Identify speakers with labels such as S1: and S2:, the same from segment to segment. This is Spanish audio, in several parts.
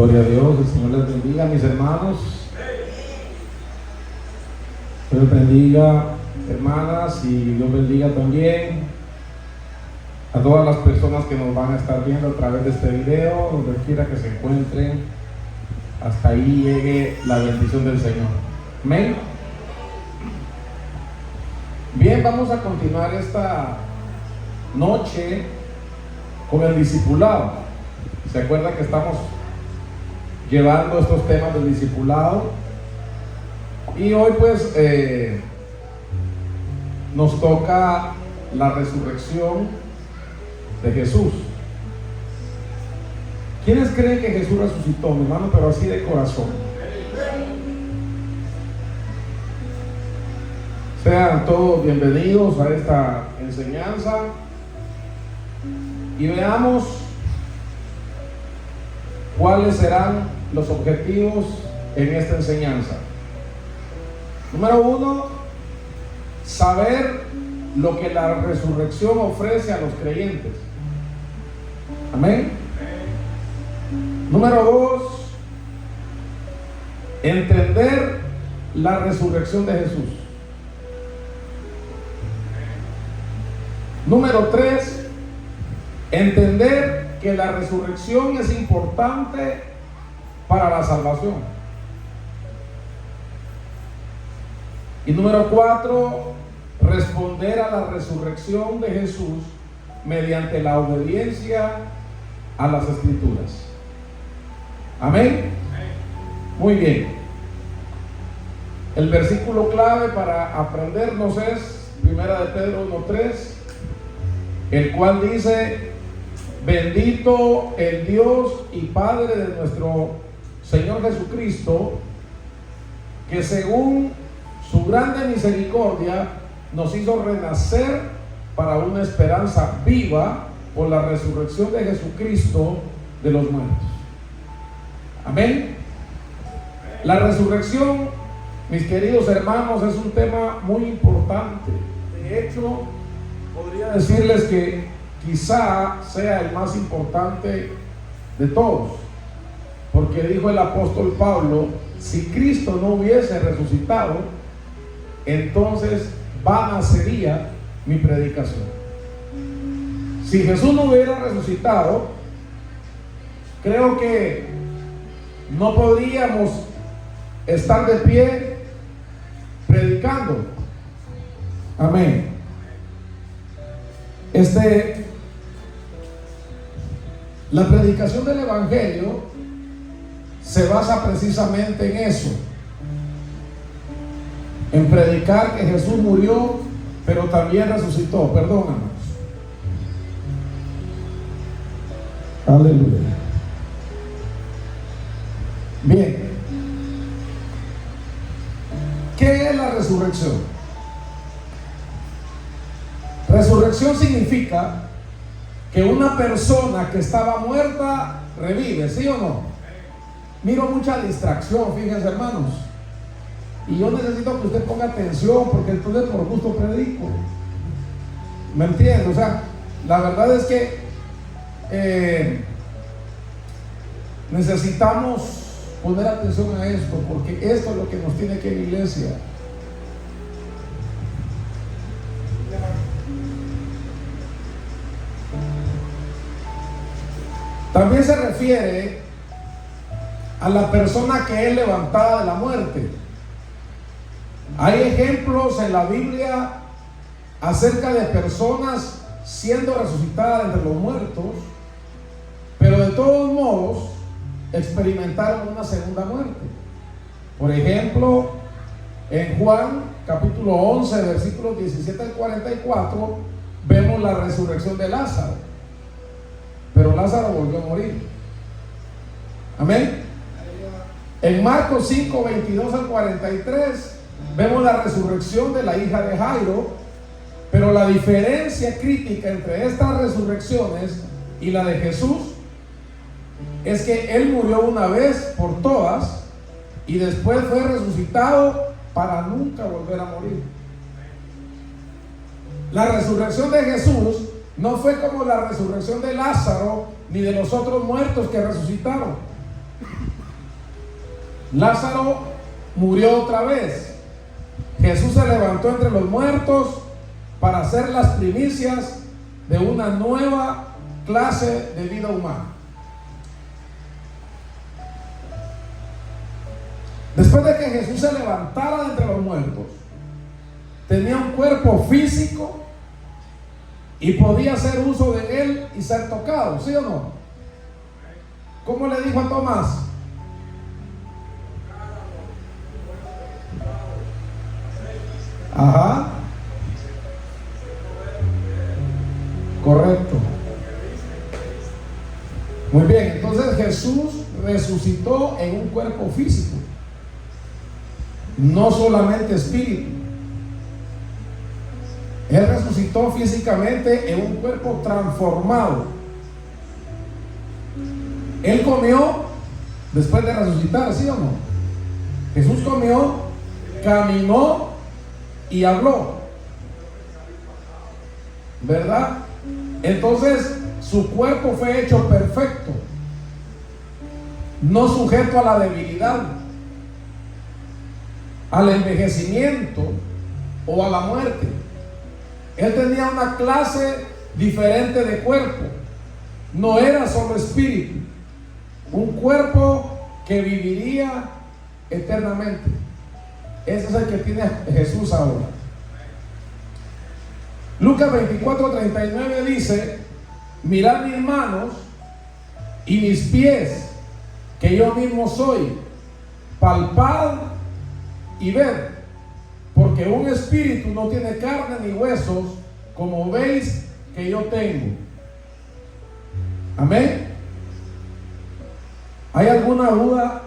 S1: Gloria a Dios, el Señor les bendiga, mis hermanos. Dios bendiga, hermanas, y Dios bendiga también a todas las personas que nos van a estar viendo a través de este video, donde quiera que se encuentren. Hasta ahí llegue la bendición del Señor. Amén. Bien, vamos a continuar esta noche con el discipulado. ¿Se acuerda que estamos llevando estos temas del discipulado? Y hoy pues nos toca la resurrección de Jesús. ¿Quiénes creen que Jesús resucitó, mi hermano? Pero así de corazón. Sean todos bienvenidos a esta enseñanza y veamos cuáles serán los objetivos en esta enseñanza. Número 1, saber lo que la resurrección ofrece a los creyentes. Amén. Número 2, entender la resurrección de Jesús. Número 3, entender que la resurrección es importante para la salvación. Y número 4, responder a la resurrección de Jesús mediante la obediencia a las Escrituras. Amén. Muy bien. El versículo clave para aprendernos es 1 de Pedro 1:3, el cual dice: bendito el Dios y Padre de nuestro Señor Jesucristo, que según su grande misericordia nos hizo renacer para una esperanza viva por la resurrección de Jesucristo de los muertos. Amén. La resurrección, mis queridos hermanos, es un tema muy importante. De hecho, podría decirles que quizá sea el más importante de todos, porque dijo el apóstol Pablo: si Cristo no hubiese resucitado, entonces vana sería mi predicación. Si Jesús no hubiera resucitado, creo que no podríamos estar de pie predicando. Amén. La predicación del Evangelio se basa precisamente en eso, en predicar que Jesús murió, pero también resucitó. Perdónanos. Aleluya. Bien. ¿Qué es la resurrección? Resurrección significa que una persona que estaba muerta revive, ¿sí o no? Miro mucha distracción, fíjense, hermanos. Y yo necesito que usted ponga atención, porque entonces por gusto predico. ¿Me entiende? O sea, la verdad es que necesitamos poner atención a esto, porque esto es lo que nos tiene que ir a la iglesia. También se refiere a la persona que es levantada de la muerte. Hay ejemplos en la Biblia acerca de personas siendo resucitadas entre los muertos, pero de todos modos experimentaron una segunda muerte. Por ejemplo, en Juan capítulo 11, versículos 17 al 44, vemos la resurrección de Lázaro, pero Lázaro volvió a morir. Amén. En Marcos 5, 22 al 43, vemos la resurrección de la hija de Jairo, pero la diferencia crítica entre estas resurrecciones y la de Jesús es que Él murió una vez por todas y después fue resucitado para nunca volver a morir. La resurrección de Jesús no fue como la resurrección de Lázaro ni de los otros muertos que resucitaron. Lázaro murió otra vez. Jesús se levantó entre los muertos para hacer las primicias de una nueva clase de vida humana. Después de que Jesús se levantara de entre los muertos, tenía un cuerpo físico y podía hacer uso de él y ser tocado, ¿sí o no? ¿Cómo le dijo a Tomás? Ajá. Correcto. Muy bien, entonces Jesús resucitó en un cuerpo físico, no solamente espíritu. Él resucitó físicamente en un cuerpo transformado. Él comió después de resucitar, ¿sí o no? Jesús comió, caminó y habló, ¿verdad? Entonces su cuerpo fue hecho perfecto, no sujeto a la debilidad, al envejecimiento o a la muerte. Él tenía una clase diferente de cuerpo. No era solo espíritu, un cuerpo que viviría eternamente. Ese es el que tiene Jesús ahora. Lucas 24:39 dice: mirad mis manos y mis pies, que yo mismo soy, palpad y ved, porque un espíritu no tiene carne ni huesos, como veis que yo tengo. Amén. ¿Hay alguna duda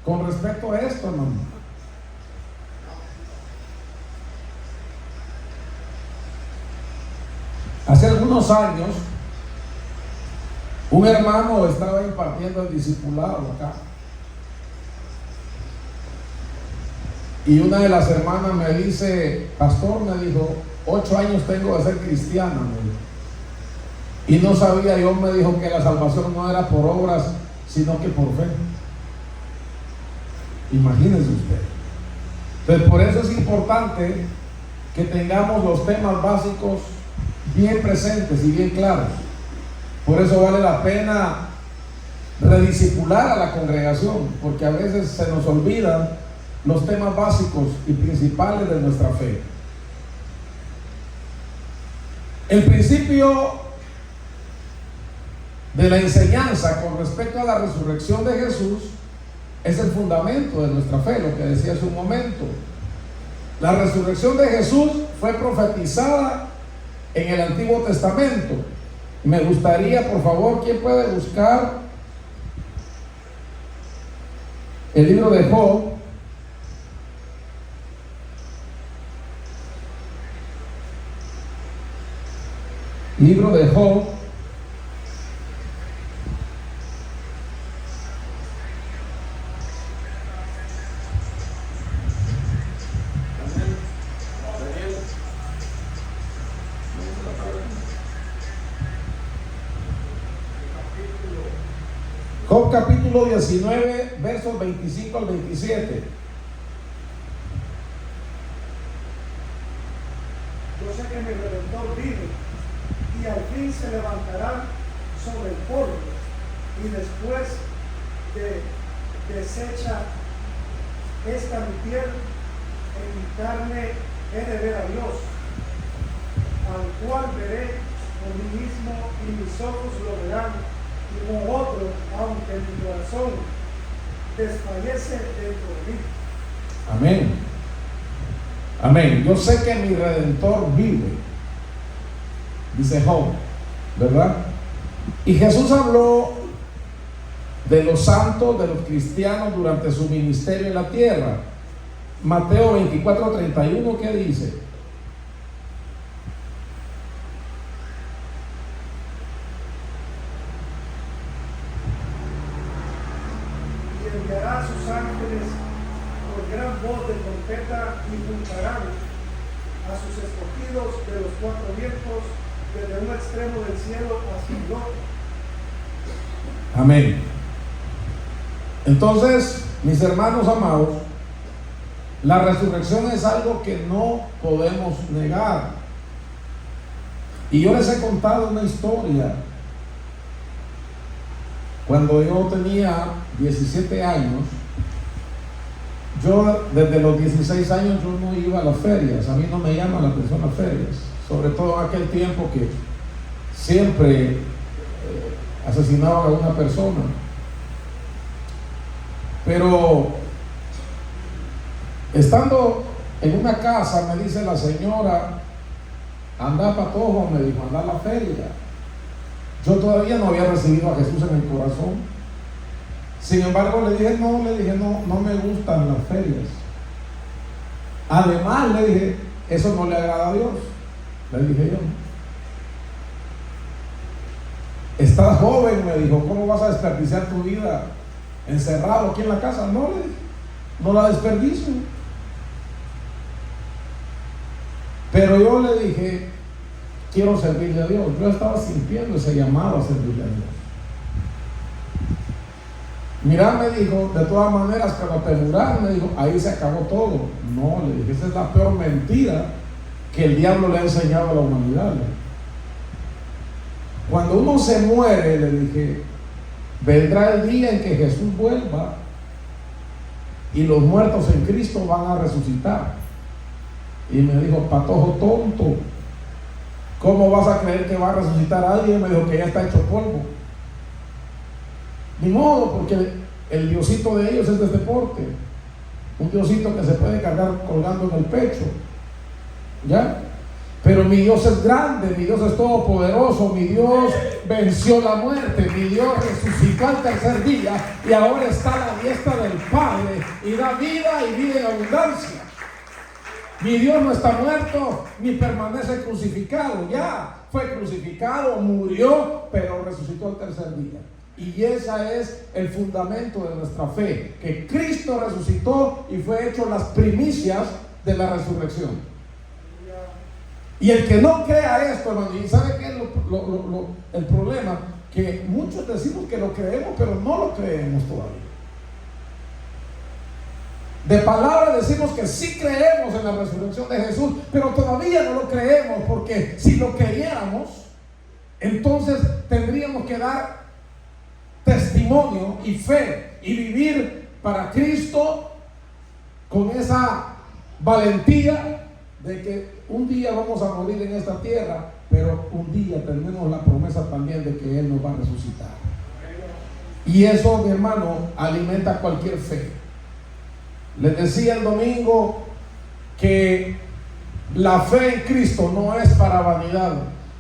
S1: con respecto a esto, hermano? Hace algunos años, un hermano estaba impartiendo el discipulado acá. Y una de las hermanas me dice: pastor, me dijo, 8 años tengo de ser cristiana, me dijo. Y no sabía, yo, me dijo, que la salvación no era por obras, sino que por fe. Imagínense usted. Entonces, por eso es importante que tengamos los temas básicos bien presentes y bien claros. Por eso vale la pena rediscipular a la congregación, porque a veces se nos olvidan los temas básicos y principales de nuestra fe. El principio de la enseñanza con respecto a la resurrección de Jesús es el fundamento de nuestra fe, lo que decía hace un momento. La resurrección de Jesús fue profetizada en el Antiguo Testamento. Me gustaría, por favor, ¿quién puede buscar el libro de Job? Libro de Job, Job capítulo 19, versos 25 al 27.
S2: Yo sé que mi Redentor vive y al fin se levantará sobre el polvo, y después de deshecha esta mi piel, en mi carne he de ver a Dios, al cual veré por mí mismo, y mis ojos lo verán, y como otro, aunque mi corazón desfallece dentro de mí.
S1: Amén. Amén. Yo sé que mi Redentor vive, dice Job, ¿verdad? Y Jesús habló de los santos, de los cristianos durante su ministerio en la tierra. Mateo 24:31, ¿qué dice?
S2: Y enviará a sus ángeles con gran voz de trompeta, y juntarán a sus escogidos de los 4 vientos, desde un extremo del cielo hasta el otro.
S1: Amén. Entonces, Mis hermanos amados, la resurrección es algo que no podemos negar. Y yo les he contado una historia. Cuando yo tenía 17 años, yo desde los 16 años yo no iba a las ferias. A mí no me llama la atención las ferias, sobre todo en aquel tiempo que siempre asesinaban a una persona. Pero estando en una casa, me dice la señora, anda Patojo, me dijo, anda a la feria. Yo todavía no había recibido a Jesús en el corazón. Sin embargo, le dije, no me gustan las ferias. Además, le dije, eso no le agrada a Dios. Le dije yo. Estás joven, me dijo, ¿cómo vas a desperdiciar tu vida encerrado aquí en la casa? No, le dije, no la desperdicio. Pero yo le dije, quiero servirle a Dios. Yo estaba sintiendo ese llamado a servirle a Dios. Mira, me dijo, de todas maneras, cuando te muras, me dijo, ahí se acabó todo. No, le dije, esa es la peor mentira que el diablo le ha enseñado a la humanidad. Cuando uno se muere, le dije, vendrá el día en que Jesús vuelva y los muertos en Cristo van a resucitar. Y me dijo, Patojo tonto, ¿cómo vas a creer que va a resucitar a alguien? Me dijo que ya está hecho polvo. Ni modo, porque el diosito de ellos es de deporte, un diosito que se puede cargar colgando en el pecho, ¿ya? Pero mi Dios es grande, mi Dios es todopoderoso, mi Dios venció la muerte, mi Dios resucitó al tercer día y ahora está a la diestra del Padre y da vida y vida en abundancia. Mi Dios no está muerto ni permanece crucificado, ya fue crucificado, murió, pero resucitó al tercer día. Y ese es el fundamento de nuestra fe, que Cristo resucitó y fue hecho las primicias de la resurrección. Y el que no crea esto, hermano, y sabe qué es el problema, que muchos decimos que lo creemos, pero no lo creemos todavía. De palabra decimos que sí creemos en la resurrección de Jesús, pero todavía no lo creemos, porque si lo creyéramos, entonces tendríamos que dar testimonio y fe y vivir para Cristo con esa valentía de que un día vamos a morir en esta tierra, pero un día tenemos la promesa también de que Él nos va a resucitar. Y eso, mi hermano, alimenta cualquier fe. Les decía el domingo que la fe en Cristo no es para vanidad.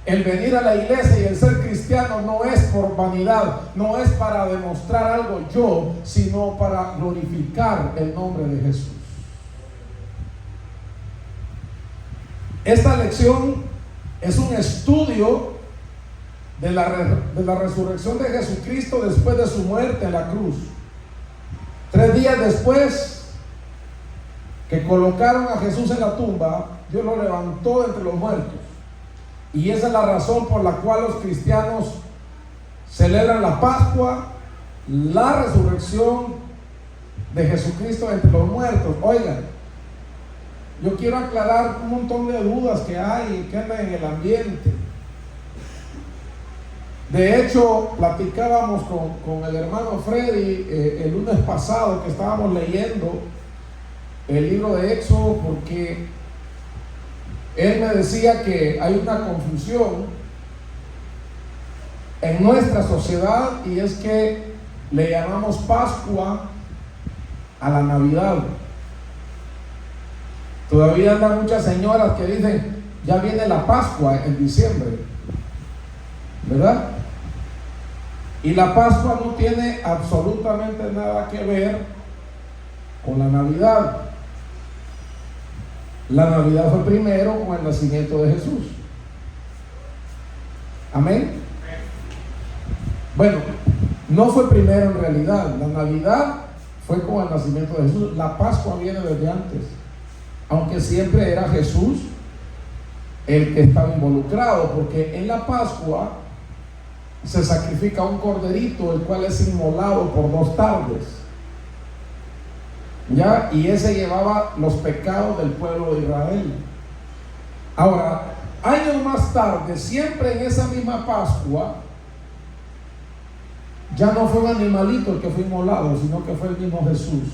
S1: El venir a la iglesia y el ser cristiano no es por vanidad, no es para demostrar algo yo, sino para glorificar el nombre de Jesús. Esta lección es un estudio de la resurrección de Jesucristo después de su muerte en la cruz. 3 días después que colocaron a Jesús en la tumba, Dios lo levantó entre los muertos. Y esa es la razón por la cual los cristianos celebran la Pascua, la resurrección de Jesucristo entre los muertos. Oigan, yo quiero aclarar un montón de dudas que hay, que andan en el ambiente. De hecho, platicábamos con el hermano Freddy el lunes pasado, que estábamos leyendo el libro de Éxodo, porque él me decía que hay una confusión en nuestra sociedad, y es que le llamamos Pascua a la Navidad. Todavía andan muchas señoras que dicen, ya viene la Pascua en diciembre, ¿verdad? Y la Pascua no tiene absolutamente nada que ver con la Navidad. La Navidad fue primero con el nacimiento de Jesús. Amén. Bueno, no fue primero en realidad. La Navidad fue con el nacimiento de Jesús. La Pascua viene desde antes, aunque siempre era Jesús el que estaba involucrado, porque en la Pascua se sacrifica un corderito, el cual es inmolado por 2 tardes. ¿ya? Y ese llevaba los pecados del pueblo de Israel. Ahora, años más tarde, siempre en esa misma Pascua, ya no fue un animalito el que fue inmolado, sino que fue el mismo Jesús,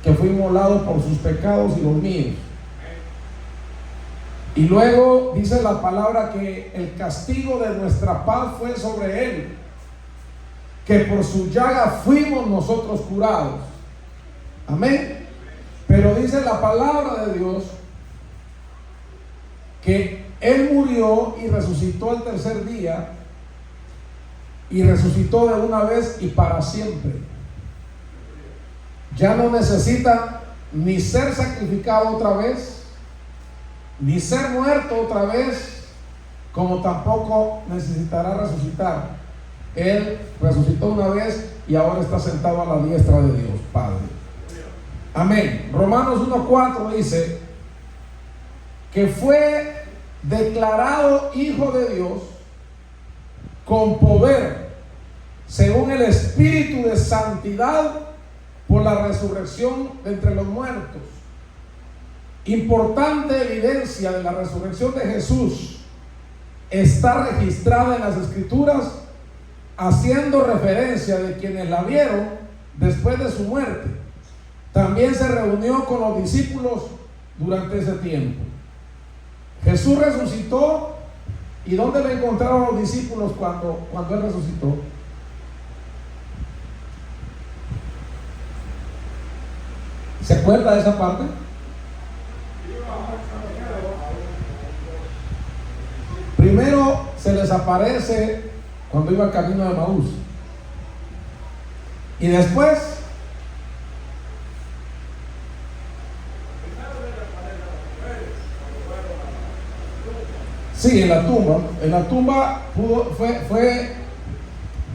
S1: que fue inmolado por sus pecados y los míos. Y luego dice la palabra que el castigo de nuestra paz fue sobre él, que por su llaga fuimos nosotros curados. Amén. Pero dice la palabra de Dios que él murió y resucitó al tercer día, y resucitó de una vez y para siempre. Ya no necesita ni ser sacrificado otra vez, ni ser muerto otra vez, como tampoco necesitará resucitar. Él resucitó una vez y ahora está sentado a la diestra de Dios Padre. Amén. Romanos 1:4 dice que fue declarado hijo de Dios con poder, según el Espíritu de santidad, por la resurrección de entre los muertos. Importante evidencia de la resurrección de Jesús está registrada en las Escrituras, haciendo referencia de quienes la vieron después de su muerte. También se reunió con los discípulos durante ese tiempo. Jesús resucitó. ¿Y dónde lo encontraron los discípulos cuando él resucitó? ¿Se acuerda de esa parte? Primero se les aparece cuando iba camino de Maús. Y después sí, en la tumba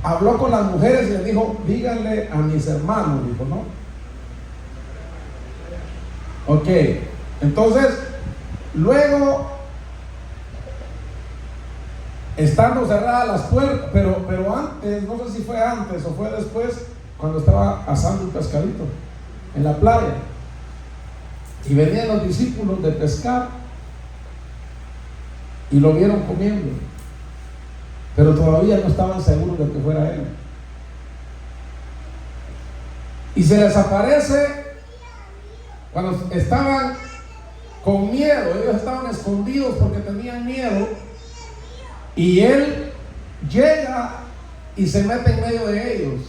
S1: habló con las mujeres y les dijo: díganle a mis hermanos, dijo, ¿no? Ok, entonces, luego, estando cerradas las puertas, pero antes, no sé si fue antes o fue después, cuando estaba asando un pescadito en la playa, y venían los discípulos de pescar, y lo vieron comiendo, pero todavía no estaban seguros de que fuera él. Y se les aparece cuando estaban con miedo. Ellos estaban escondidos porque tenían miedo, y él llega y se mete en medio de ellos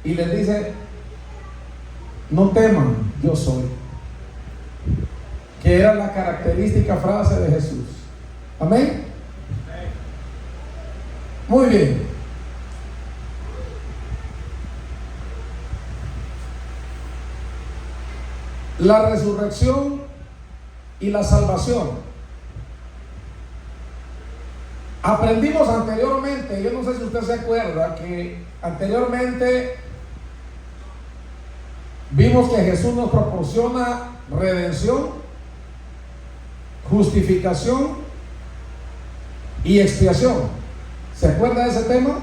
S1: y les dice: no teman, yo soy. Que era la característica frase de Jesús. Amén. Muy bien. La resurrección y la salvación. Aprendimos anteriormente, yo no sé si usted se acuerda, que anteriormente vimos que Jesús nos proporciona redención, justificación y expiación. ¿Se acuerda de ese tema?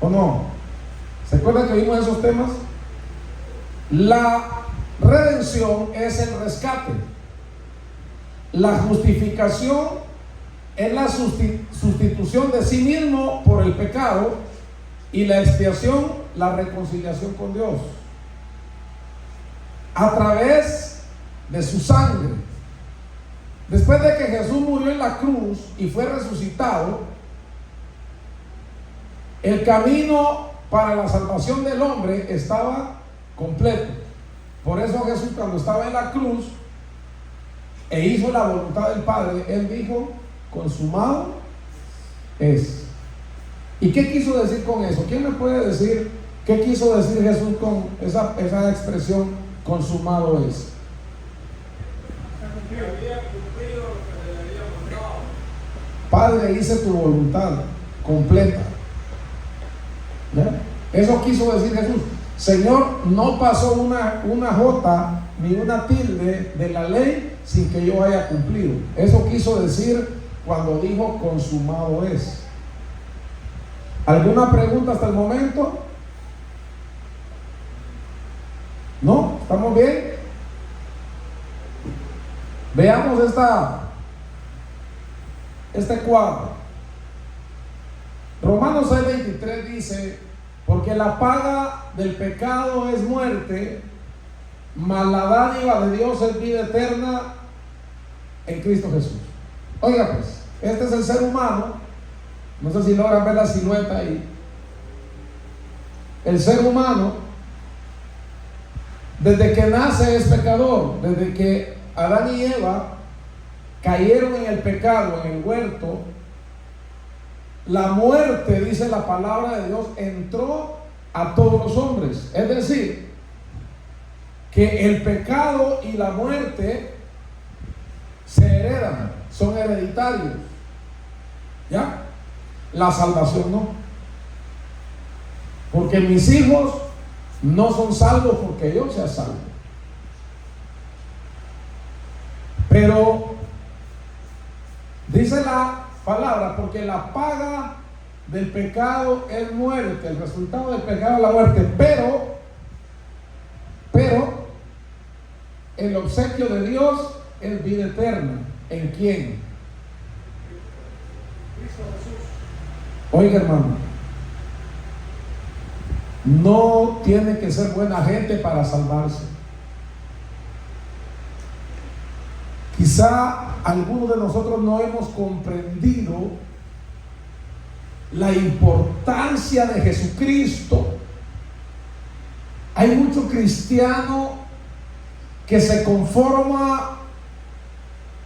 S1: ¿O no? ¿Se acuerda que vimos esos temas? La redención es el rescate. La justificación es la sustitución de sí mismo por el pecado, y la expiación, la reconciliación con Dios a través de su sangre. Después de que Jesús murió en la cruz y fue resucitado, el camino para la salvación del hombre estaba completo. Por eso Jesús, cuando estaba en la cruz e hizo la voluntad del Padre, él dijo: consumado es. ¿Y qué quiso decir con eso? ¿Quién me puede decir qué quiso decir Jesús con esa expresión, consumado es? Padre, hice tu voluntad completa. ¿Ya? Eso quiso decir Jesús. Señor, no pasó una jota ni una tilde de la ley sin que yo haya cumplido. Eso quiso decir cuando dijo consumado es. ¿Alguna pregunta hasta el momento? ¿No? ¿Estamos bien? Veamos este cuadro. Romanos 6:23 dice: porque la paga del pecado es muerte, mas la dádiva de Dios es vida eterna en Cristo Jesús. Oiga pues, este es el ser humano. No sé si logran ver la silueta ahí. El ser humano, desde que nace es pecador. Desde que Adán y Eva cayeron en el pecado, en el huerto, la muerte, dice la palabra de Dios, entró a todos los hombres. Es decir, que el pecado y la muerte se heredan, son hereditarios. ¿Ya? La salvación no. Porque mis hijos no son salvos porque yo sea salvo. Pero dice la palabra, porque la paga del pecado es muerte, el resultado del pecado es la muerte, pero el obsequio de Dios es vida eterna. ¿En quién?
S2: Cristo Jesús.
S1: Oiga, hermano, no tiene que ser buena gente para salvarse. Quizá algunos de nosotros no hemos comprendido la importancia de Jesucristo. Hay mucho cristiano que se conforma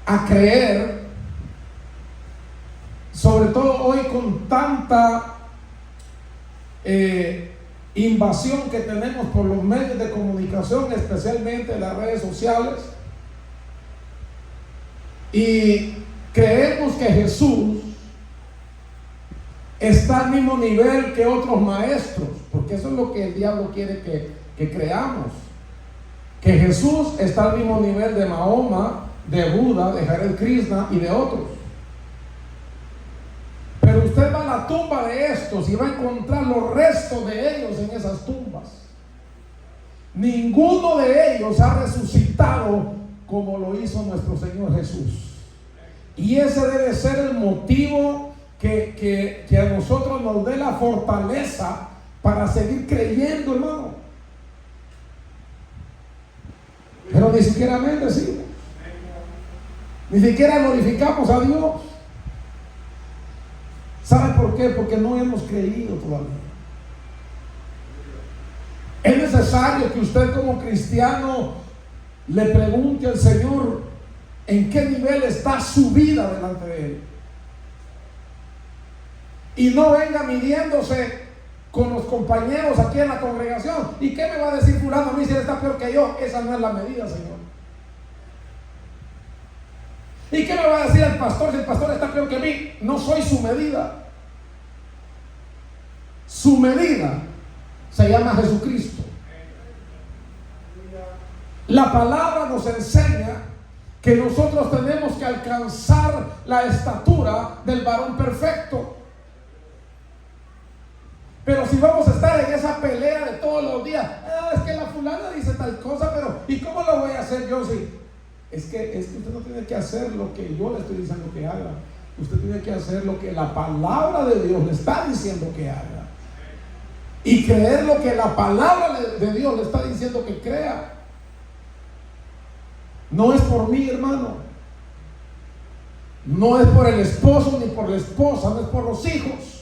S1: a creer, sobre todo hoy con tanta invasión que tenemos por los medios de comunicación, especialmente las redes sociales, y creemos que Jesús está al mismo nivel que otros maestros, porque eso es lo que el diablo quiere que creamos, que Jesús está al mismo nivel de Mahoma, de Buda, de Hare Krishna y de otros. Pero usted va a la tumba de estos y va a encontrar los restos de ellos en esas tumbas. Ninguno de ellos ha resucitado como lo hizo nuestro Señor Jesús. Y ese debe ser el motivo que a nosotros nos dé la fortaleza para seguir creyendo, hermano. Pero ni siquiera bendecimos, ni siquiera glorificamos a Dios. ¿Sabe por qué? Porque no hemos creído todavía. Es necesario que usted como cristiano le pregunte al Señor en qué nivel está su vida delante de Él. Y no venga midiéndose con los compañeros aquí en la congregación. ¿Y qué me va a decir fulano a mí si él está peor que yo? Esa no es la medida, Señor. ¿Y qué me va a decir el pastor si el pastor está peor que mí? No soy su medida. Su medida se llama Jesucristo. La palabra nos enseña que nosotros tenemos que alcanzar la estatura del varón perfecto. Pero si vamos a estar en esa pelea de todos los días, es que la fulana dice tal cosa, pero ¿y cómo lo voy a hacer yo? Si es que usted no tiene que hacer lo que yo le estoy diciendo que haga. Usted tiene que hacer lo que la palabra de Dios le está diciendo que haga. Y creer lo que la palabra de Dios le está diciendo que crea. No es por mí, hermano. No es por el esposo ni por la esposa, no es por los hijos.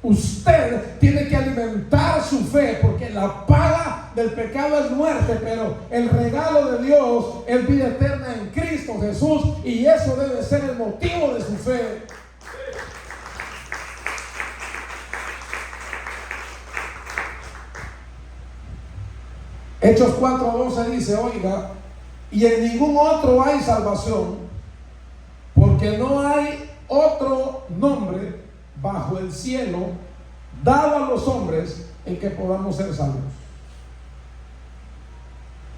S1: Usted tiene que alimentar su fe, porque la paga del pecado es muerte, pero el regalo de Dios es vida eterna en Cristo Jesús, y eso debe ser el motivo de su fe. Hechos 4:12 dice: oiga, y en ningún otro hay salvación, porque no hay otro nombre bajo el cielo dado a los hombres en que podamos ser salvos.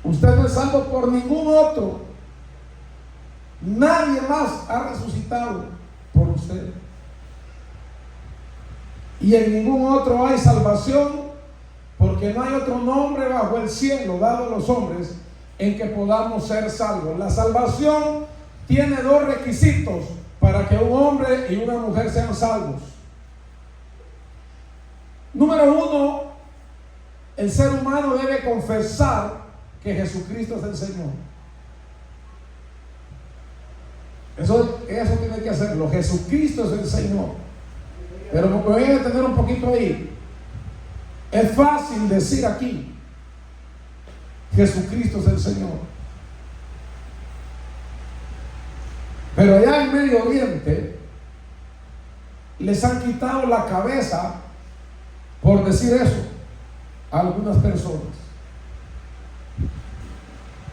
S1: Usted no es salvo por ningún otro. Nadie más ha resucitado por usted. Y en ningún otro hay salvación, porque porque no hay otro nombre bajo el cielo dado a los hombres en que podamos ser salvos. La salvación tiene dos requisitos para que un hombre y una mujer sean salvos. Número uno, el ser humano debe confesar que Jesucristo es el Señor. Eso tiene que hacerlo. Jesucristo es el Señor. Pero me voy a detener un poquito ahí. Es fácil decir aquí: Jesucristo es el Señor. Pero allá en Medio Oriente les han quitado la cabeza por decir eso a algunas personas.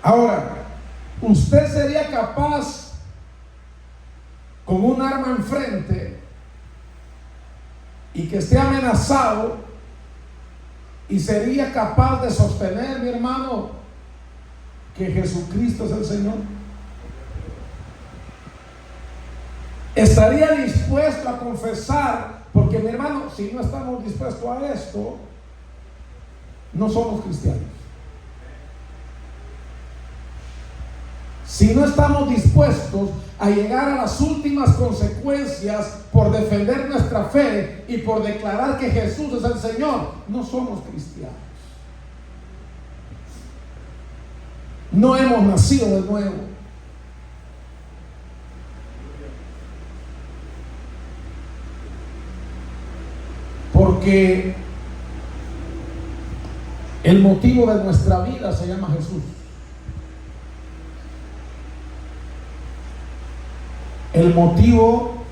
S1: Ahora, ¿usted sería capaz con un arma enfrente y que esté amenazado y sería capaz de sostener, mi hermano, que Jesucristo es el Señor? ¿Estaría dispuesto a confesar? Porque, mi hermano, si no estamos dispuestos a esto, no somos cristianos. Si no estamos dispuestos a llegar a las últimas consecuencias por defender nuestra fe y por declarar que Jesús es el Señor, no somos cristianos. No hemos nacido de nuevo. Porque el motivo de nuestra vida se llama Jesús. El motivo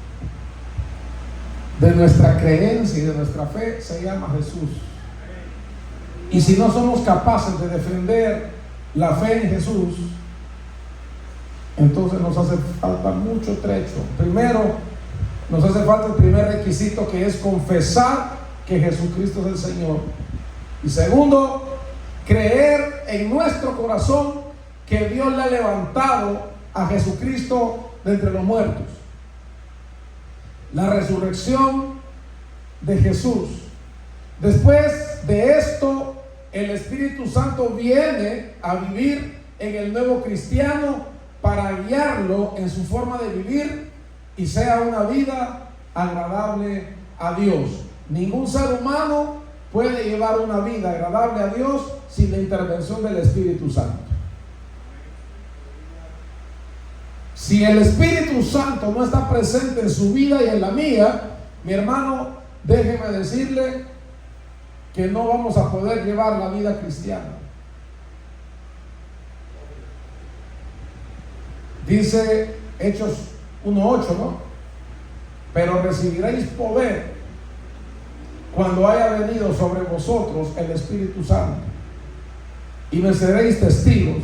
S1: de nuestra creencia y de nuestra fe se llama Jesús. Y si no somos capaces de defender la fe en Jesús, entonces nos hace falta mucho trecho. Primero, nos hace falta el primer requisito, que es confesar que Jesucristo es el Señor. Y segundo, creer en nuestro corazón que Dios le ha levantado a Jesucristo de entre los muertos. La resurrección de Jesús. Después de esto, el Espíritu Santo viene a vivir en el nuevo cristiano para guiarlo en su forma de vivir y sea una vida agradable a Dios. Ningún ser humano puede llevar una vida agradable a Dios sin la intervención del Espíritu Santo. Si el Espíritu Santo no está presente en su vida y en la mía, mi hermano, déjeme decirle que no vamos a poder llevar la vida cristiana. Dice Hechos 1:8, ¿no? Pero recibiréis poder cuando haya venido sobre vosotros el Espíritu Santo, y me seréis testigos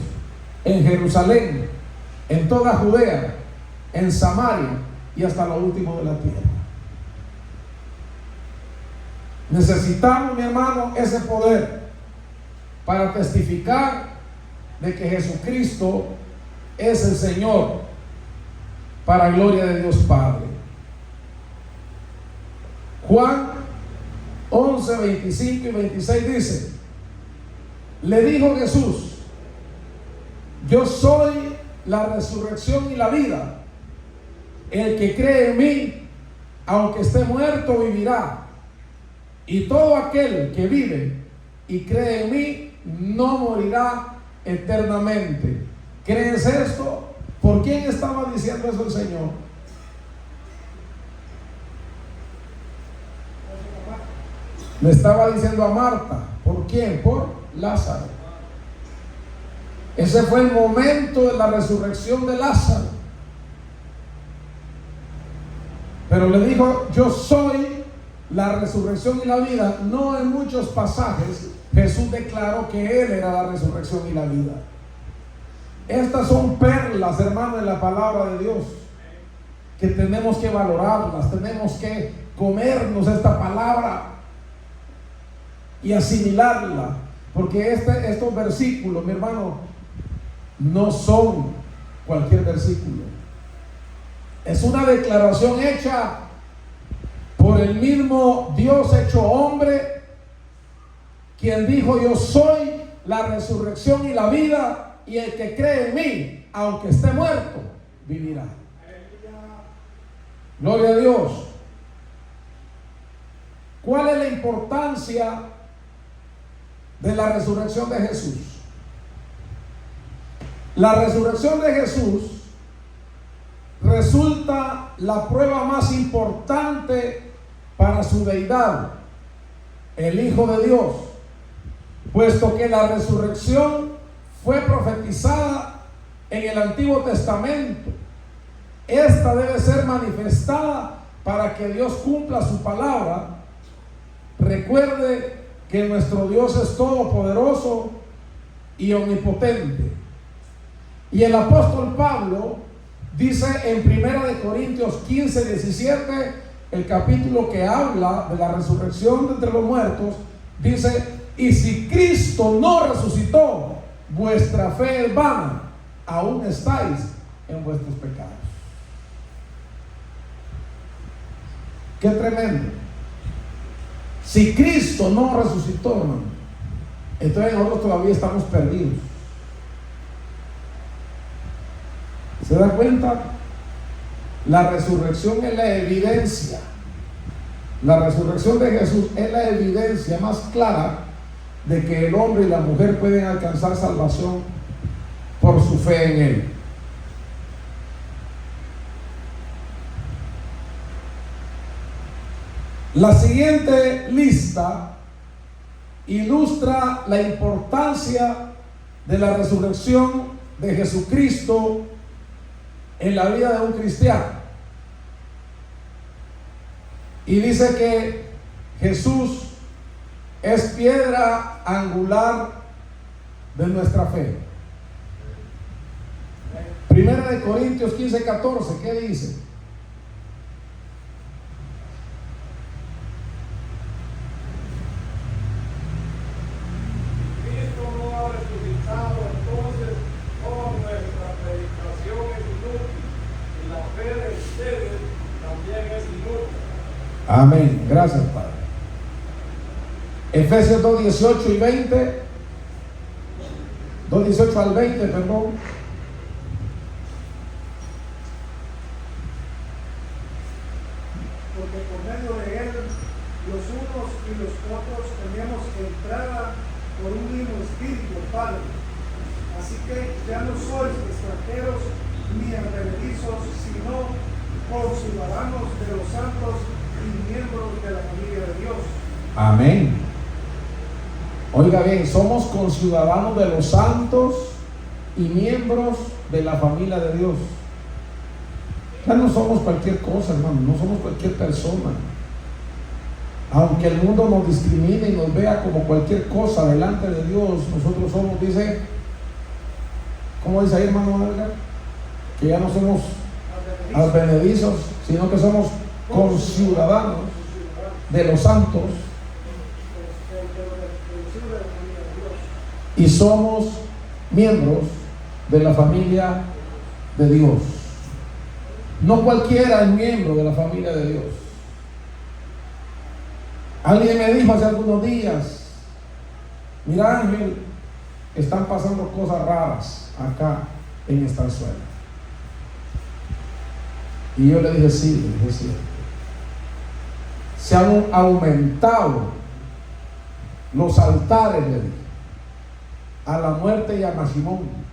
S1: en Jerusalén, en toda Judea, en Samaria y hasta lo último de la tierra. Necesitamos, mi hermano, ese poder para testificar de que Jesucristo es el Señor, para gloria de Dios Padre. Juan 11, 25 y 26 dice: le dijo Jesús: yo soy la resurrección y la vida. El que cree en mí, aunque esté muerto, vivirá. Y todo aquel que vive y cree en mí no morirá eternamente. ¿Crees esto? ¿Por quién estaba diciendo eso el Señor? Le estaba diciendo a Marta. ¿Por quién? Por Lázaro. Ese fue el momento de la resurrección de Lázaro. Pero le dijo: yo soy la resurrección y la vida. No, en muchos pasajes Jesús declaró que Él era la resurrección y la vida. Estas son perlas, hermano, en la palabra de Dios, que tenemos que valorarlas. Tenemos que comernos esta palabra y asimilarla, porque estos versículos, mi hermano, no son cualquier versículo. Es una declaración hecha por el mismo Dios hecho hombre, quien dijo: yo soy la resurrección y la vida, y el que cree en mí, aunque esté muerto, vivirá. Gloria a Dios. ¿Cuál es la importancia de la resurrección de Jesús? La resurrección de Jesús resulta la prueba más importante para su deidad, el Hijo de Dios, puesto que la resurrección fue profetizada en el Antiguo Testamento. Esta debe ser manifestada para que Dios cumpla su palabra. Recuerde que nuestro Dios es todopoderoso y omnipotente. Y el apóstol Pablo dice en 1 Corintios 15, 17, el capítulo que habla de la resurrección de entre los muertos, dice: y si Cristo no resucitó, vuestra fe es vana, aún estáis en vuestros pecados. Qué tremendo. Si Cristo no resucitó, hermano, entonces nosotros todavía estamos perdidos. ¿Se da cuenta? La resurrección es la evidencia. La resurrección de Jesús es la evidencia más clara de que el hombre y la mujer pueden alcanzar salvación por su fe en Él. La siguiente lista ilustra la importancia de la resurrección de Jesucristo en la vida de un cristiano. Y dice que Jesús es piedra angular de nuestra fe. Primera de Corintios 15, 14, ¿qué dice?
S3: Cristo no ha resucitado, entonces toda nuestra predicación es inútil y la fe de ustedes también es inútil.
S1: Amén. Gracias, Padre. Efesios 2, 18 y 20. 2, 18 al 20, perdón.
S2: Porque por medio de él los unos y los otros tenemos entrada por un mismo espíritu, Padre. Así que ya no sois extranjeros ni advenedizos, sino conciudadanos de los santos y miembros de la familia de Dios.
S1: Amén. Oiga bien, somos conciudadanos de los santos y miembros de la familia de Dios. Ya no somos cualquier cosa, hermano, no somos cualquier persona. Aunque el mundo nos discrimine y nos vea como cualquier cosa delante de Dios, nosotros somos, dice, ¿cómo dice ahí, hermano Edgar? Que ya no somos advenedizos, sino que somos conciudadanos de los santos y somos miembros de la familia de Dios. No cualquiera es miembro de la familia de Dios. Alguien me dijo hace algunos días: mira, Ángel, están pasando cosas raras acá en esta suela. Y yo le dije: sí, le dije: sí. Se han aumentado los altares, le dije, a la muerte y a Simón.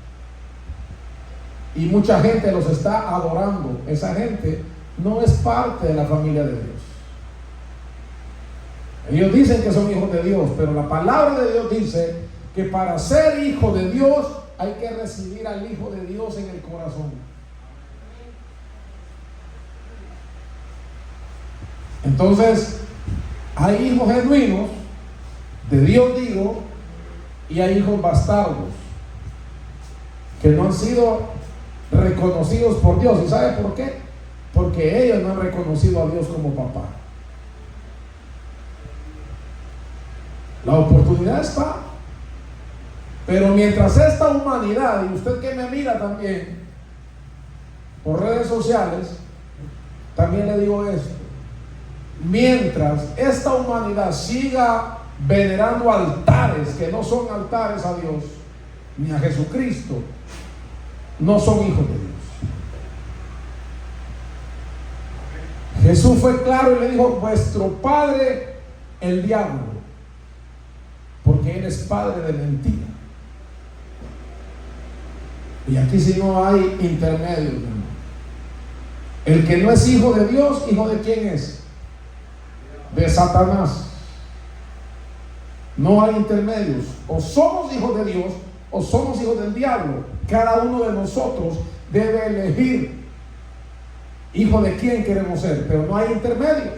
S1: Y mucha gente los está adorando. Esa gente no es parte de la familia de Dios. Ellos dicen que son hijos de Dios, pero la palabra de Dios dice que para ser hijo de Dios hay que recibir al Hijo de Dios en el corazón. Entonces, hay hijos genuinos de Dios, digo, y hay hijos bastardos que no han sido reconocidos por Dios. ¿Y sabe por qué? Porque ellos no han reconocido a Dios como papá. La oportunidad está, pero mientras esta humanidad, y usted que me mira también por redes sociales, también le digo esto: mientras esta humanidad siga venerando altares que no son altares a Dios ni a Jesucristo, no son hijos de Dios. Jesús fue claro y le dijo: vuestro padre el diablo, porque él es padre de mentira. Y aquí si no hay intermedio, hermano. El que no es hijo de Dios, ¿hijo de quién es? De Satanás. No hay intermedios. O somos hijos de Dios o somos hijos del diablo. Cada uno de nosotros debe elegir hijo de quién queremos ser, pero no hay intermedios.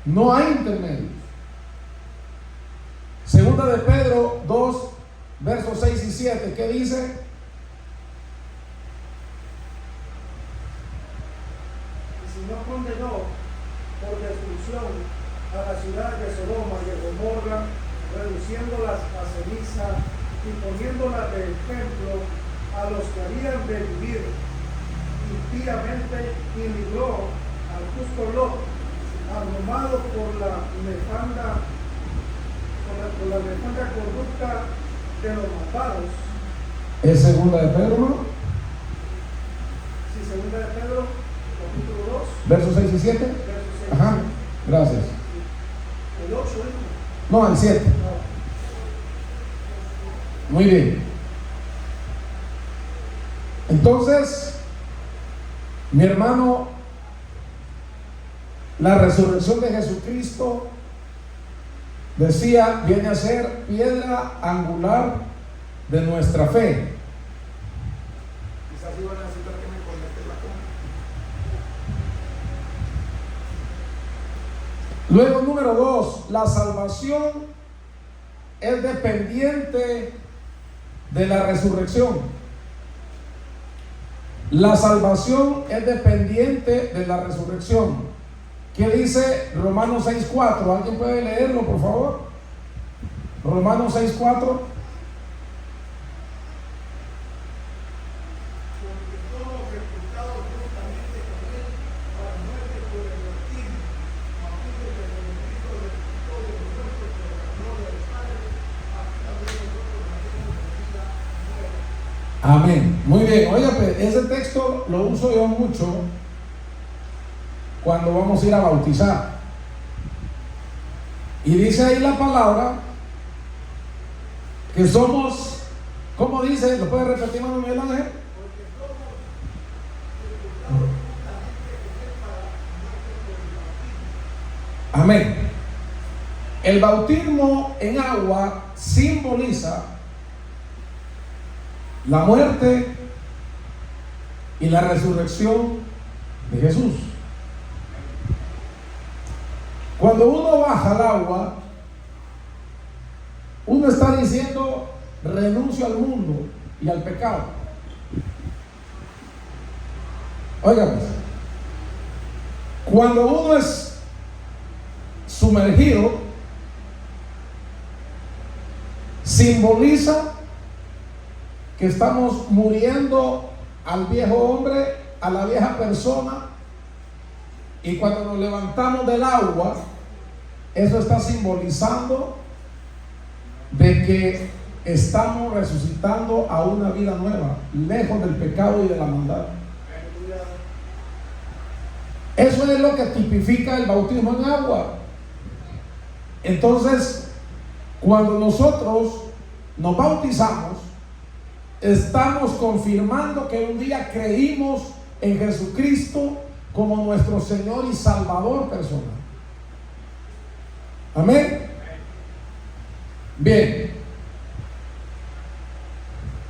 S1: No hay intermedios. Segunda de Pedro 2, versos 6 y 7, ¿qué dice?
S2: No condenó por destrucción a las ciudades de Sodoma y de Gomorra, reduciéndolas a ceniza y poniéndolas de ejemplo a los que habían de vivir impíamente, y libró al justo Lot, abrumado por la nefanda conducta de los malvados.
S1: ¿Es segunda de Pedro, no?
S2: Sí, segunda de Pedro, capítulo 2.
S1: Versos 6 y 7.
S2: Verso 6.
S1: Ajá, gracias.
S2: El 8,
S1: No, el 7. Muy bien. Entonces, mi hermano, la resurrección de Jesucristo, decía, viene a ser piedra angular de nuestra fe.
S3: Quizás iban a necesitar que me conecte la compra.
S1: Luego, número 2, la salvación es dependiente de la resurrección. La salvación es dependiente de la resurrección. ¿Qué dice Romanos 6:4? ¿Alguien puede leerlo, por favor? Romanos 6:4. Amén. Muy bien. Oiga, pues, ese texto lo uso yo mucho cuando vamos a ir a bautizar. Y dice ahí la palabra que somos, ¿cómo dice? ¿Lo puede repetir, hermano Miguel Ángel? Amén. El bautismo en agua simboliza la muerte y la resurrección de Jesús. Cuando uno baja al agua, uno está diciendo: renuncio al mundo y al pecado. Oigan, cuando uno es sumergido, simboliza que estamos muriendo al viejo hombre, a la vieja persona, y cuando nos levantamos del agua, eso está simbolizando de que estamos resucitando a una vida nueva, lejos del pecado y de la maldad. Eso es lo que tipifica el bautismo en agua. Entonces, cuando nosotros nos bautizamos, estamos confirmando que un día creímos en Jesucristo como nuestro Señor y Salvador personal. Amén. Bien.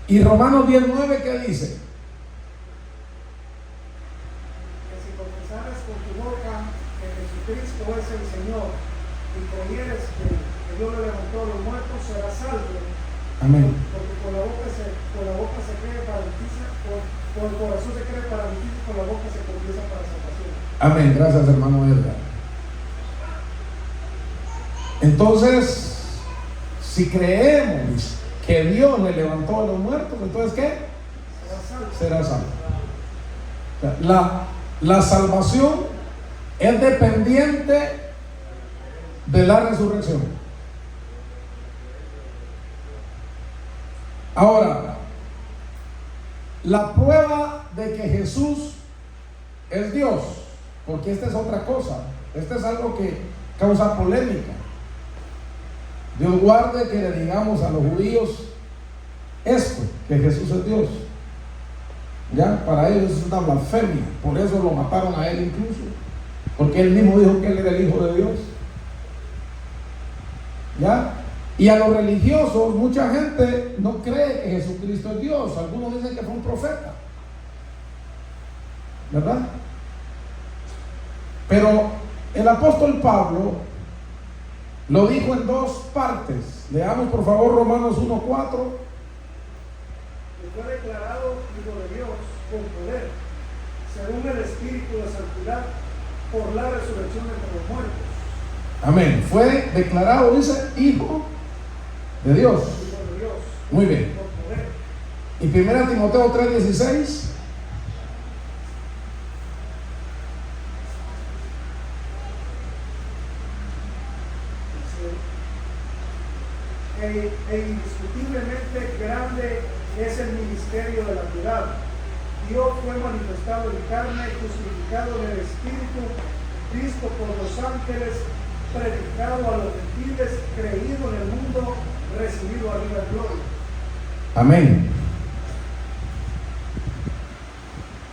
S1: Y Romanos 10:9, ¿qué dice?
S2: Que si confesares con tu boca que Jesucristo es el Señor y creyeres que Dios le levantó a los muertos, serás salvo.
S1: Amén.
S2: Porque con la boca se cree para justicia, con el corazón se cree para justicia, y con la boca se confiesa para salvación.
S1: Amén. Gracias, hermano Edgar. Entonces, si creemos que Dios le levantó a los muertos, entonces ¿qué? Será salvo. O sea, la salvación es dependiente de la resurrección. Ahora, la prueba de que Jesús es Dios, porque esta es otra cosa, este es algo que causa polémica. Dios guarde que le digamos a los judíos esto, que Jesús es Dios. Ya, para ellos es una blasfemia, por eso lo mataron a él incluso, porque él mismo dijo que él era el Hijo de Dios. Ya, y a los religiosos, mucha gente no cree que Jesucristo es Dios, algunos dicen que fue un profeta, ¿verdad? Pero el apóstol Pablo lo dijo en dos partes. Leamos por favor Romanos 1:4.
S2: Fue declarado Hijo de Dios con poder, según el Espíritu de Santidad, por la resurrección entre los muertos.
S1: Amén. Fue declarado, dice, Hijo de Dios.
S2: Hijo de Dios.
S1: Muy bien.
S2: Con poder.
S1: Y 1 Timoteo 3:16.
S2: Indiscutiblemente grande es el ministerio de la piedad. Dios fue manifestado en carne, justificado en el Espíritu, visto por los ángeles, predicado a los gentiles, creído en el mundo, recibido arriba en gloria.
S1: Amén.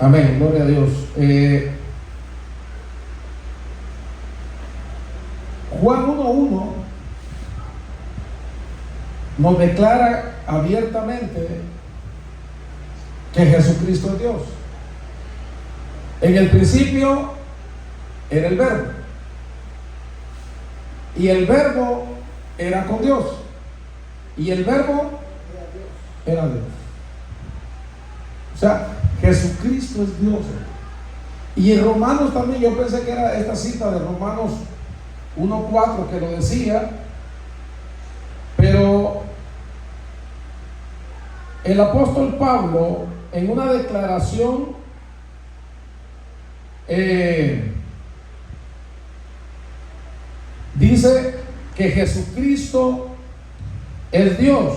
S1: Amén, gloria a Dios. Juan 1:1 nos declara abiertamente que Jesucristo es Dios. En el principio era el Verbo, y el Verbo era con Dios, y el Verbo era Dios. O sea, Jesucristo es Dios. Y en Romanos también, yo pensé que era esta cita de Romanos 1:4 que lo decía, pero el apóstol Pablo en una declaración dice que Jesucristo es Dios.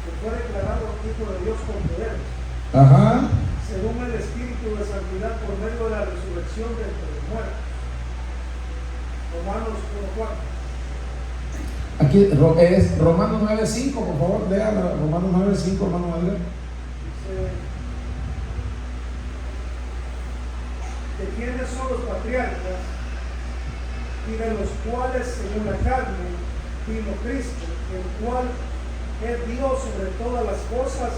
S2: Que fue declarado Hijo de Dios con poder,
S1: Ajá.
S2: según el Espíritu de Santidad por medio de la resurrección de entre los muertos. Romanos 1:4.
S1: Aquí es Romanos 9:5, por favor, lean Romanos 9:5, hermano Andrés.
S2: Dice, ¿de quiénes son los patriarcas? Y de los cuales, según la carne, vino Cristo, el cual es Dios sobre todas las cosas,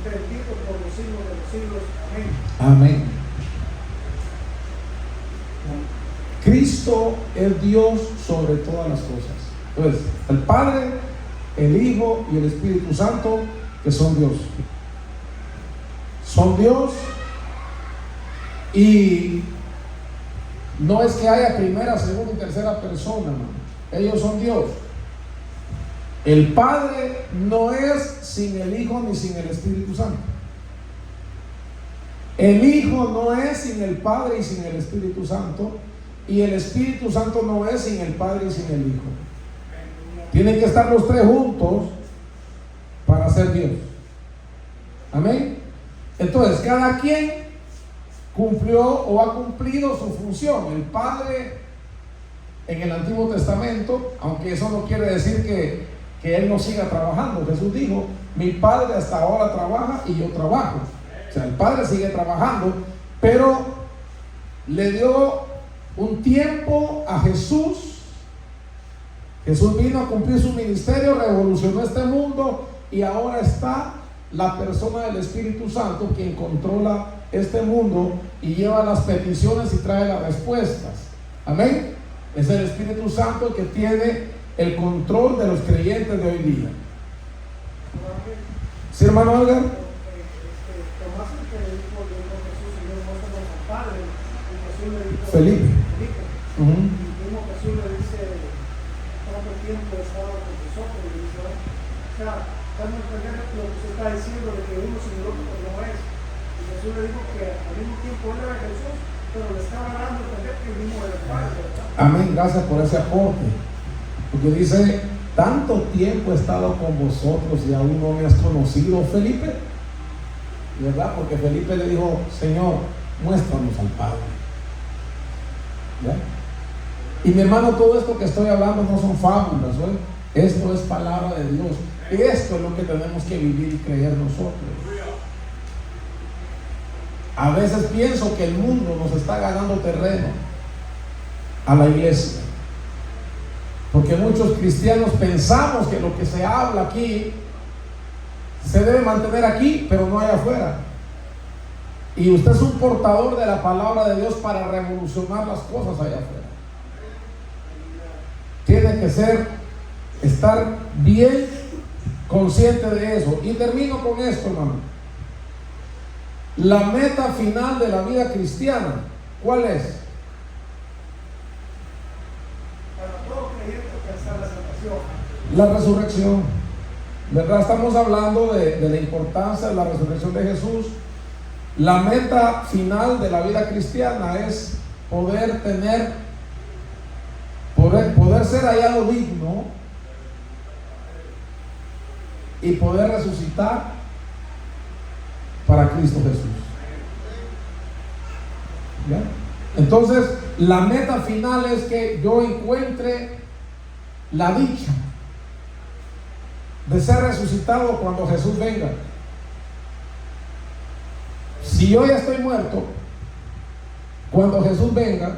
S2: bendito por los siglos de los siglos. Amén.
S1: Amén. Cristo es Dios sobre todas las cosas. Entonces, el Padre, el Hijo y el Espíritu Santo, que son Dios. Son Dios, y no es que haya primera, segunda y tercera persona, hermano. Ellos son Dios. El Padre no es sin el Hijo ni sin el Espíritu Santo. El Hijo no es sin el Padre y sin el Espíritu Santo. Y el Espíritu Santo no es sin el Padre y sin el Hijo. Tienen que estar los tres juntos para ser Dios. Amén. Entonces, cada quien cumplió o ha cumplido su función. El Padre en el Antiguo Testamento, aunque eso no quiere decir que Él no siga trabajando. Jesús dijo, mi Padre hasta ahora trabaja y yo trabajo. O sea, el Padre sigue trabajando, pero le dio un tiempo a Jesús. Jesús vino a cumplir su ministerio, revolucionó este mundo, y ahora está la persona del Espíritu Santo, quien controla este mundo y lleva las peticiones y trae las respuestas. Amén. Es el Espíritu Santo el que tiene el control de los creyentes de hoy día. ¿Sí, hermano Edgar?
S2: Tomás, el que le dijo Jesús, Señor, muéstranos al Padre, y Jesús le dijo
S1: Felipe.
S2: Y mismo Jesús le dice, ¿cuánto tiempo estaba con vosotros? Y dice, o sea, estamos entendiendo lo que usted está diciendo de que uno sin el otro no es. Y Jesús le dijo que al mismo tiempo él era Jesús y pero le está hablando también que el mismo del Padre, ¿verdad?
S1: Amén, gracias por ese aporte. Porque dice, tanto tiempo he estado con vosotros y aún no me has conocido, Felipe. ¿Verdad? Porque Felipe le dijo, Señor, muéstranos al Padre. ¿Ya? Y mi hermano, todo esto que estoy hablando no son fábulas, ¿eh? Esto es palabra de Dios. Esto es lo que tenemos que vivir y creer nosotros. A veces pienso que el mundo nos está ganando terreno a la iglesia, porque muchos cristianos pensamos que lo que se habla aquí se debe mantener aquí, pero no allá afuera. Y usted es un portador de la palabra de Dios para revolucionar las cosas allá afuera. Tiene que estar bien consciente de eso. Y termino con esto, hermano. La meta final de la vida cristiana, ¿cuál es?
S2: Para todo creyente alcanzar la salvación.
S1: La resurrección. ¿Verdad? Estamos hablando de la importancia de la resurrección de Jesús. La meta final de la vida cristiana es poder ser hallado digno y poder resucitar para Cristo Jesús. ¿Ya? Entonces, la meta final es que yo encuentre la dicha de ser resucitado cuando Jesús venga. Si yo ya estoy muerto, cuando Jesús venga,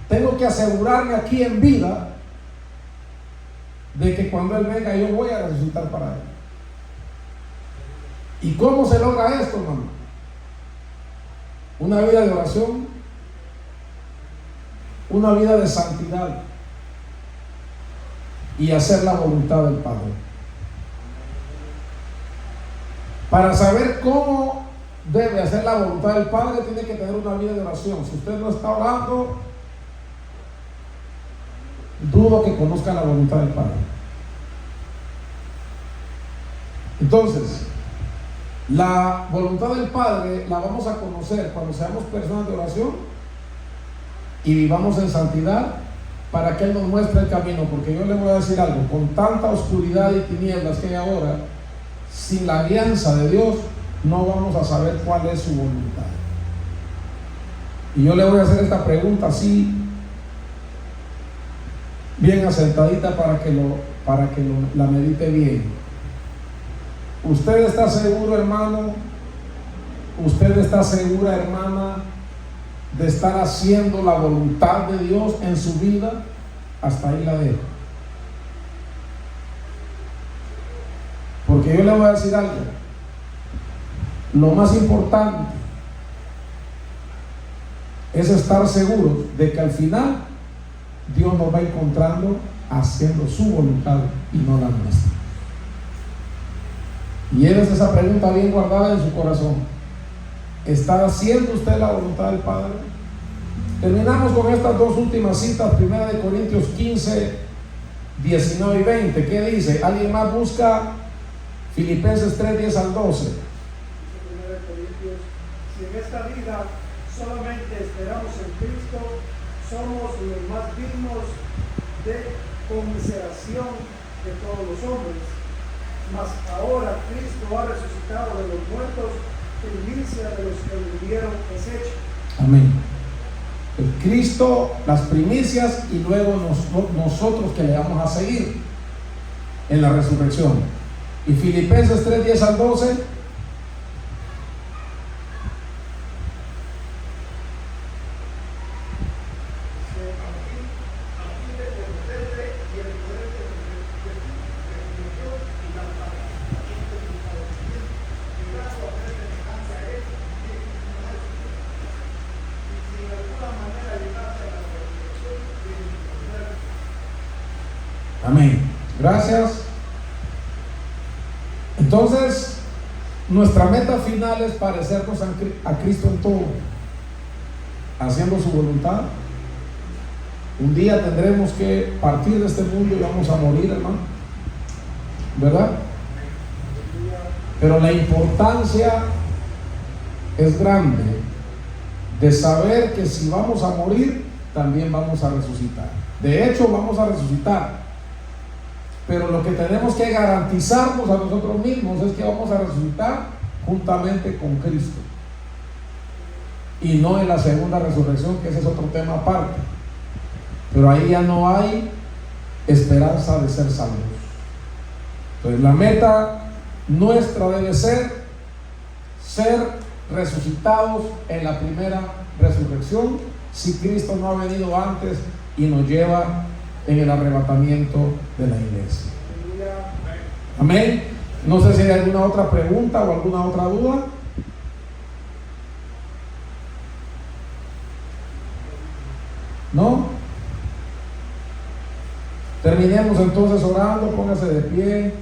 S1: tengo que asegurarme aquí en vida de que cuando Él venga yo voy a resucitar para Él. ¿Y cómo se logra esto, hermano? Una vida de oración, una vida de santidad y hacer la voluntad del Padre. Para saber cómo debe hacer la voluntad del Padre, tiene que tener una vida de oración. Si usted no está orando, dudo que conozca la voluntad del Padre. Entonces, la voluntad del Padre la vamos a conocer cuando seamos personas de oración y vivamos en santidad, para que Él nos muestre el camino. Porque yo le voy a decir algo: con tanta oscuridad y tinieblas que hay ahora, sin la alianza de Dios, no vamos a saber cuál es su voluntad. Y yo le voy a hacer esta pregunta así, bien asentadita, para que la medite bien. ¿Usted está seguro, hermano? ¿Usted está segura, hermana, de estar haciendo la voluntad de Dios en su vida? Hasta ahí la dejo. Porque yo le voy a decir algo. Lo más importante es estar seguros de que al final Dios nos va encontrando haciendo su voluntad y no la nuestra. Y es esa pregunta bien guardada en su corazón: ¿está haciendo usted la voluntad del Padre? Terminamos con estas dos últimas citas. 1 Corintios 15, 19 y 20. ¿Qué dice? ¿Alguien más busca Filipenses 3, 10 al 12?
S2: Si en esta vida solamente esperamos en Cristo, somos los más dignos de conmiseración de todos los hombres. Mas ahora Cristo ha resucitado de los muertos, primicia de los que vivieron es hecho.
S1: Amén. El Cristo, las primicias, y luego nosotros que le vamos a seguir en la resurrección. Y Filipenses 3, 10 al 12. Amén. Gracias. Entonces, nuestra meta final es parecernos a Cristo en todo, haciendo su voluntad. Un día tendremos que partir de este mundo y vamos a morir, hermano, ¿verdad? Pero la importancia es grande de saber que si vamos a morir, también vamos a resucitar. De hecho, vamos a resucitar. Pero lo que tenemos que garantizarnos a nosotros mismos es que vamos a resucitar juntamente con Cristo. Y no en la segunda resurrección, que ese es otro tema aparte. Pero ahí ya no hay esperanza de ser salvos. Entonces la meta nuestra debe ser resucitados en la primera resurrección, si Cristo no ha venido antes y nos lleva en el arrebatamiento de la iglesia. Amén. No sé si hay alguna otra pregunta o alguna otra duda. ¿No? Terminemos entonces orando. Póngase de pie.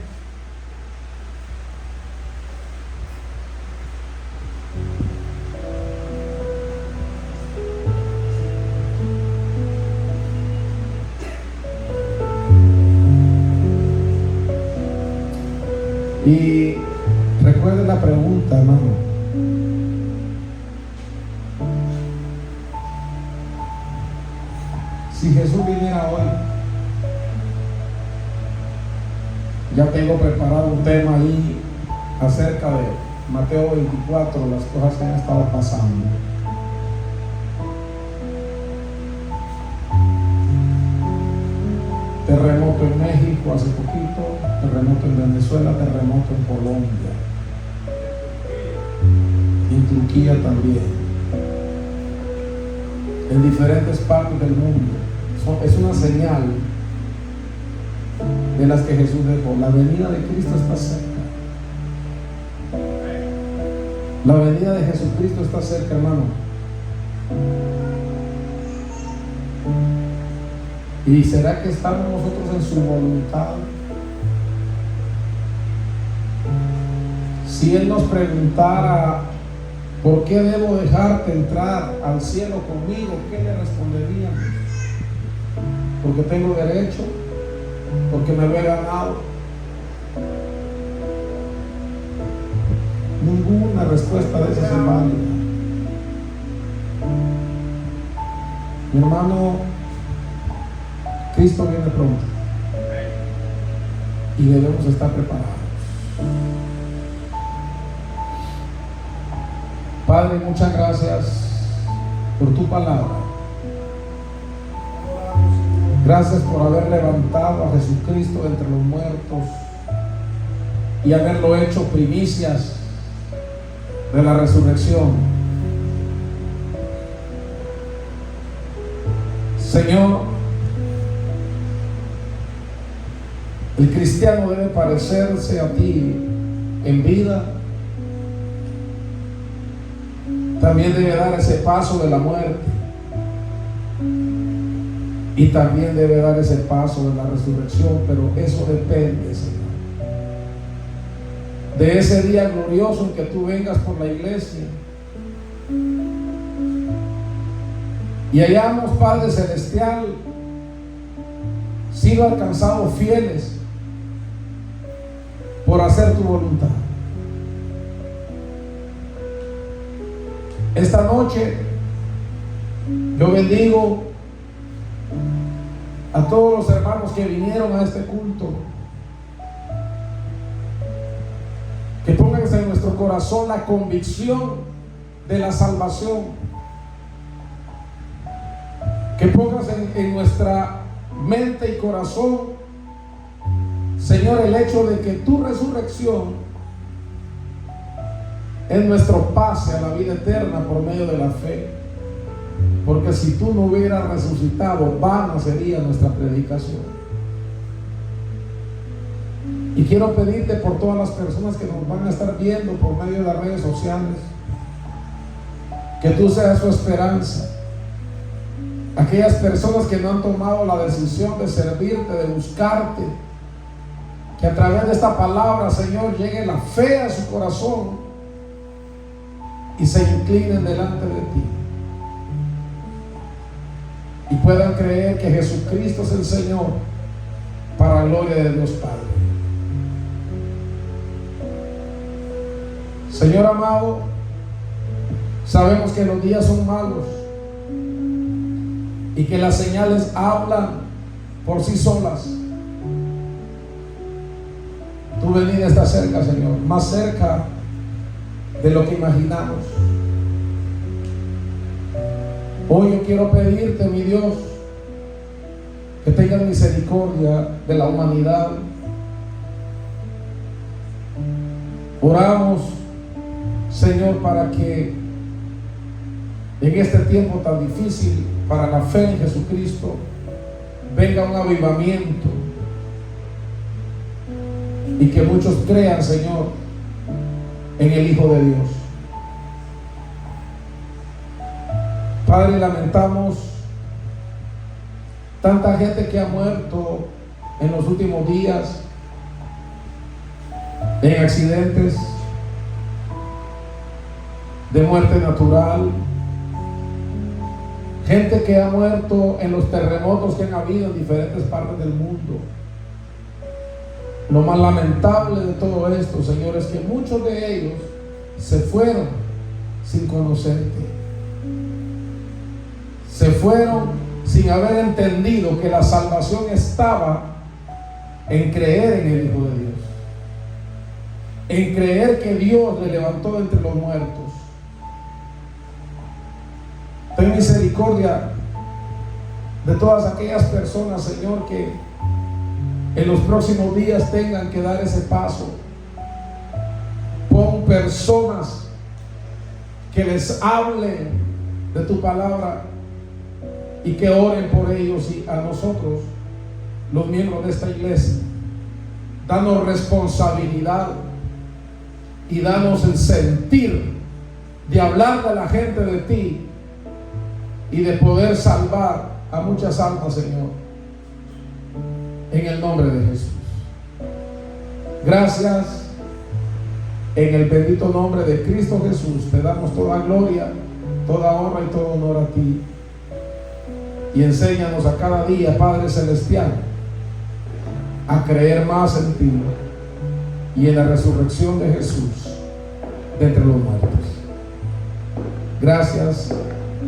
S1: Y recuerden la pregunta, hermano. Si Jesús viniera hoy, ya tengo preparado un tema ahí acerca de Mateo 24, las cosas que han estado pasando. Terremoto en México hace poquito, terremoto en Venezuela, terremoto en Colombia, en Turquía también, en diferentes partes del mundo. Es una señal de las que Jesús dejó. La venida de Cristo está cerca. La venida de Jesucristo está cerca, hermano. ¿Y será que estamos nosotros en su voluntad? Si Él nos preguntara, ¿por qué debo dejarte entrar al cielo conmigo?, ¿qué le responderíamos? Porque tengo derecho, porque me lo he ganado. Ninguna respuesta de esas es válida. Mi hermano, Cristo viene pronto y debemos estar preparados. Padre, muchas gracias por tu palabra. Gracias por haber levantado a Jesucristo entre los muertos y haberlo hecho primicias de la resurrección. Señor, el cristiano debe parecerse a ti en vida. También debe dar ese paso de la muerte. Y también debe dar ese paso de la resurrección. Pero eso depende, Señor, de ese día glorioso en que tú vengas por la iglesia y hayamos, Padre Celestial, sido alcanzados fieles por hacer tu voluntad. Esta noche yo bendigo a todos los hermanos que vinieron a este culto. Que pongas en nuestro corazón la convicción de la salvación. Que pongas en nuestra mente y corazón, Señor, el hecho de que tu resurrección es nuestro pase a la vida eterna por medio de la fe. Porque si tú no hubieras resucitado, vana sería nuestra predicación. Y quiero pedirte por todas las personas que nos van a estar viendo por medio de las redes sociales, que tú seas su esperanza. Aquellas personas que no han tomado la decisión de servirte, de buscarte, que a través de esta palabra, Señor, llegue la fe a su corazón y se inclinen delante de ti y puedan creer que Jesucristo es el Señor, para la gloria de Dios Padre. Señor amado, Sabemos que los días son malos y que las señales hablan por sí solas. Tu venida está cerca, Señor, más cerca de lo que imaginamos. Hoy yo quiero pedirte, mi Dios, que tengas misericordia de la humanidad. Oramos, Señor, para que en este tiempo tan difícil para la fe en Jesucristo venga un avivamiento y que muchos crean, Señor, en el Hijo de Dios. Padre, lamentamos tanta gente que ha muerto en los últimos días en accidentes de muerte natural, gente que ha muerto en los terremotos que han habido en diferentes partes del mundo. Lo más lamentable de todo esto, Señor, es que muchos de ellos se fueron sin conocerte, se fueron sin haber entendido que la salvación estaba en creer en el Hijo de Dios, en creer que Dios le levantó de entre los muertos. Ten misericordia de todas aquellas personas, Señor, que en los próximos días tengan que dar ese paso. Pon personas que les hablen de tu palabra y que oren por ellos, y a nosotros, los miembros de esta iglesia, danos responsabilidad y danos el sentir de hablar de la gente de ti y de poder salvar a muchas almas, Señor, en el nombre de Jesús. Gracias. En el bendito nombre de Cristo Jesús te damos toda gloria, toda honra y todo honor a ti. Y enséñanos a cada día, Padre Celestial, a creer más en ti y en la resurrección de Jesús de entre los muertos. Gracias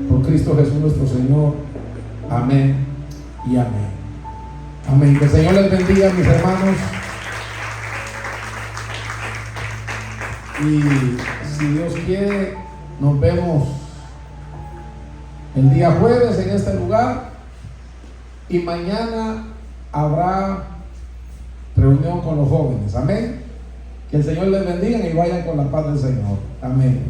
S1: por Cristo Jesús nuestro Señor. Amén y amén. Amén. Que el Señor les bendiga, mis hermanos. Y si Dios quiere, nos vemos el día jueves en este lugar. Y mañana habrá reunión con los jóvenes. Amén. Que el Señor les bendiga y vayan con la paz del Señor. Amén.